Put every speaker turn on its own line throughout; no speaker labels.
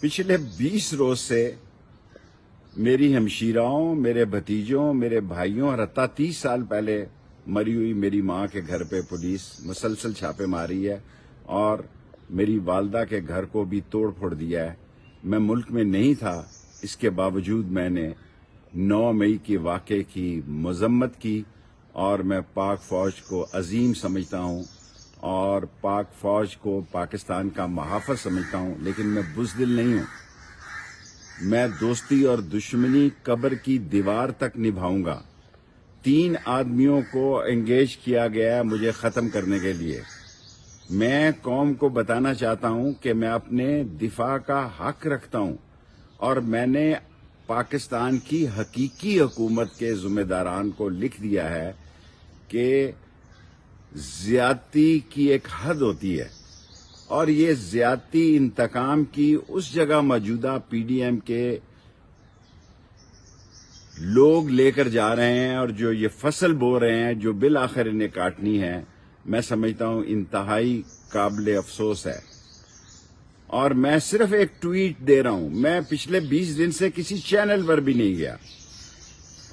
पिछले 20 रोज से मेरी हमशीराओं, मेरे भतीजों, मेरे भाइयों और हत्ता 30 साल पहले मरी हुई मेरी माँ के घर पे पुलिस मुसलसल छापे मारी है और मेरी वालदा के घर को भी तोड़ फोड़ दिया है। मैं मुल्क में नहीं था, इसके बावजूद मैंने 9 मई के वाक़े की मजम्मत की और मैं पाक फौज को अजीम समझता हूँ और पाक फौज को पाकिस्तान का मुहाफ़िज़ समझता हूँ, लेकिन मैं बुज़दिल नहीं हूँ। मैं दोस्ती और दुश्मनी कब्र की दीवार तक निभाऊंगा। 3 आदमियों को एंगेज किया गया है मुझे ख़त्म करने के लिए। मैं कौम को बताना चाहता हूँ कि मैं अपने दिफा का हक रखता हूँ और मैंने पाकिस्तान की हकीकी हुकूमत के ज़िम्मेदारान को लिख दिया है कि ज़्यादती की एक हद होती है और ये ज़्यादती इंतकाम की उस जगह मौजूदा पीडीएम के लोग लेकर जा रहे हैं और जो ये फसल बो रहे हैं जो बिल आखिर इन्हें काटनी है, मैं समझता हूँ इंतहाई काबिल अफसोस है। और मैं सिर्फ एक ट्वीट दे रहा हूँ, मैं पिछले 20 दिन से किसी चैनल पर भी नहीं गया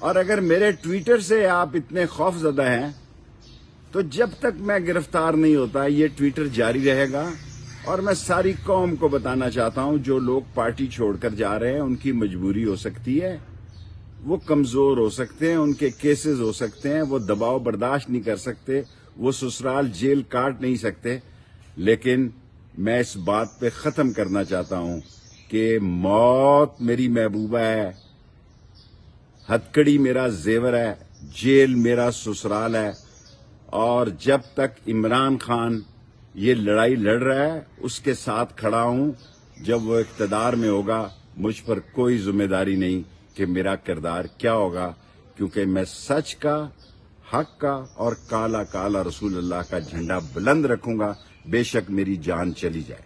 और अगर मेरे ट्विटर से आप इतने खौफजदा हैं तो जब तक मैं गिरफ्तार नहीं होता ये ट्विटर जारी रहेगा। और मैं सारी कौम को बताना चाहता हूं जो लोग पार्टी छोड़कर जा रहे हैं उनकी मजबूरी हो सकती है, वो कमजोर हो सकते हैं, उनके केसेस हो सकते हैं, वो दबाव बर्दाश्त नहीं कर सकते, वो ससुराल जेल काट नहीं सकते, लेकिन मैं इस बात पे खत्म करना चाहता हूं कि मौत मेरी महबूबा है, हथकड़ी मेरा जेवर है, जेल मेरा ससुराल है और जब तक इमरान खान ये लड़ाई लड़ रहा है उसके साथ खड़ा हूं। जब वो इख्तिदार में होगा मुझ पर कोई जिम्मेदारी नहीं कि मेरा किरदार क्या होगा, क्योंकि मैं सच का, हक का और काला काला रसूल अल्लाह का झंडा बुलंद रखूंगा, बेशक मेरी जान चली जाए।